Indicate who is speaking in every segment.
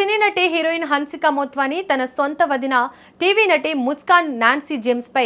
Speaker 1: సినీ నటి హీరోయిన్ హన్సిక మోత్వాని తన సొంత వదిన టీవీ నటి ముస్కాన్ నాన్సీ జేమ్స్ పై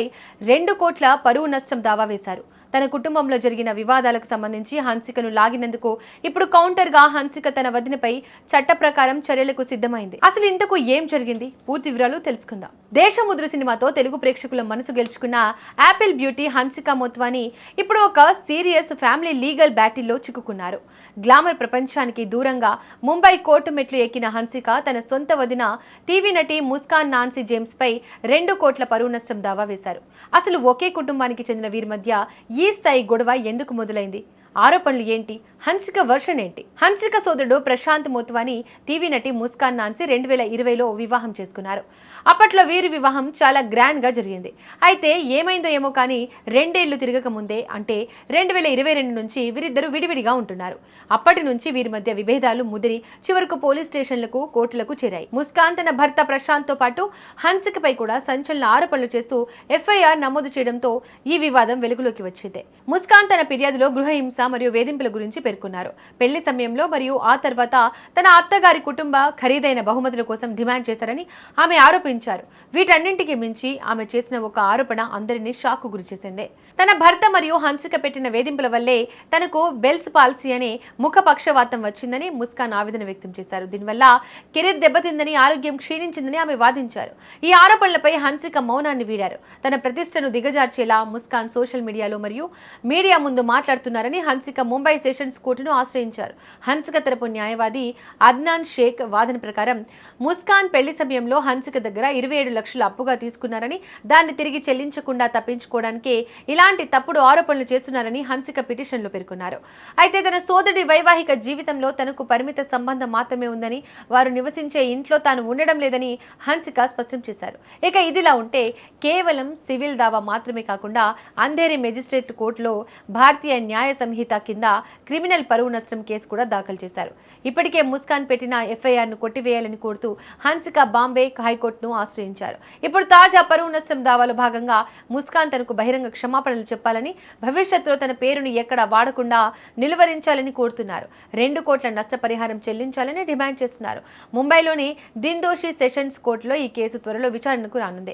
Speaker 1: 2 కోట్ల పరువు నష్టం దావా వేశారు. తన కుటుంబంలో జరిగిన వివాదాలకు సంబంధించి హన్సికను లాగినందుకు ఇప్పుడు కౌంటర్ గా హన్సిక తన వదినపై చట్ట ప్రకారం చర్యలకు సిద్ధమైంది. అసలు ఇంతకు ఏం జరిగింది? పూర్తి వివరాలు తెలుసుకుందాం. దేశముద్రు సినిమాతో తెలుగు ప్రేక్షకుల మనసు గెలుచుకున్న యాపిల్ బ్యూటీ హన్సిక మోత్వాని ఇప్పుడు ఒక సీరియస్ ఫ్యామిలీ లీగల్ బ్యాటిల్లో చిక్కుకున్నారు. గ్లామర్ ప్రపంచానికి దూరంగా ముంబై కోర్టు మెట్లు ఎక్కిన హన్సిక తన సొంత వదిన టీవీ నటి ముస్కాన్ నాన్సీ జేమ్స్ పై 2 కోట్ల పరువు నష్టం దావా వేశారు. అసలు ఒకే కుటుంబానికి చెందిన వీరి మధ్య ఈ స్థాయి గొడవ ఎందుకు మొదలైంది? ఆరోపణలు ఏంటి? హన్సిక వర్షన్ ఏంటి? హన్సిక సోదరుడు ప్రశాంత్ మోత్వాని టీవీ నటి ముస్కాన్ నాన్సీ 2020లో వివాహం చేసుకున్నారు. అప్పట్లో వీరి వివాహం చాలా గ్రాండ్ గా జరిగింది. అయితే ఏమైందో ఏమో కానీ 2 ఏళ్లు తిరగక ముందే అంటే 2022 నుంచి వీరిద్దరూ విడివిడిగా ఉంటున్నారు. అప్పటి నుంచి వీరి మధ్య విభేదాలు ముదిరి చివరకు పోలీస్ స్టేషన్లకు, కోర్టులకు చేరాయి. ముస్కాన్ తన భర్త ప్రశాంత్ తో పాటు హన్సికపై కూడా సంచలన ఆరోపణలు చేస్తూ ఎఫ్ఐఆర్ నమోదు చేయడంతో ఈ వివాదం వెలుగులోకి వచ్చింది. ముస్కాన్ తన ఫిర్యాదులో గృహహింస మరియు వేధింపుల గురించి పేర్కొన్నారు. పెళ్లి సమయంలో మరియు ఆ తర్వాత తన అత్తగారి కుటుంబ ఖరీదైన బహుమతుల కోసం డిమాండ్ చేశారని ఆమె ఆరోపించారు. వీటన్నింటికి మించి ఆమె చేసిన ఒక ఆరోపణ అందరినీ షాక్ గురిచేసింది. తన భర్త మరియు హన్సిక పెట్టిన వేధింపుల వల్లే తనకు బెల్స్ పాల్సీ అనే ముఖ పక్షవాతం వచ్చిందని ముస్కాన్ ఆవేదన వ్యక్తం చేశారు. దీనివల్ల కెరీర్ దెబ్బతిందని, ఆరోగ్యం క్షీణించిందని ఆమె వాదించారు. ఈ ఆరోపణలపై హన్సిక మౌనాన్ని వీడారు. తన ప్రతిష్టను దిగజార్చేలా ముస్కాన్ సోషల్ మీడియాలో మరియు మీడియా ముందు మాట్లాడుతున్నారని హన్సిక ముంబై సెషన్స్ కోర్టును ఆశ్రయించారు. హన్సిక తరపు న్యాయవాది అద్నాన్ షేక్ వాదన ప్రకారం ముస్కాన్ పెళ్లి సమయంలో హన్సిక దగ్గర 27 లక్షలు అప్పుగా తీసుకున్నారని, దాన్ని తిరిగి చెల్లించకుండా తప్పించుకోవడానికే ఇలాంటి తప్పుడు ఆరోపణలు చేస్తున్నారని హన్సిక పిటిషన్లో పేర్కొన్నారు. అయితే తన సోదరుడి వైవాహిక జీవితంలో తనకు పరిమిత సంబంధం మాత్రమే ఉందని, వారు నివసించే ఇంట్లో తాను ఉండడం లేదని హన్సిక స్పష్టం చేశారు. ఇక ఇదిలా ఉంటే కేవలం సివిల్ దావా మాత్రమే కాకుండా అంధేరి మెజిస్ట్రేట్ కోర్టులో భారతీయ న్యాయ సంహిత కింద క్రిమినల్ పరువు నష్టం కేసు కూడా దాఖలు చేశారు. ఇప్పటికే ముస్కాన్ పెట్టిన ఎఫ్ఐఆర్ను కొట్టివేయాలని కోరుతూ హన్సిక బాంబే హైకోర్టును ఆశ్రయించారు. ఇప్పుడు తాజా పరువు నష్టం దావాలో భాగంగా ముస్కాన్ తనకు బహిరంగ క్షమాపణలు చెప్పాలని, భవిష్యత్తులో తన పేరును ఎక్కడా వాడకుండా నిలువరించాలని కోరుతున్నారు. 2 కోట్ల నష్టపరిహారం చెల్లించాలని డిమాండ్ చేస్తున్నారు. ముంబైలోని దిందోషి సెషన్స్ కోర్టులో ఈ కేసు త్వరలో విచారణకు రానుంది.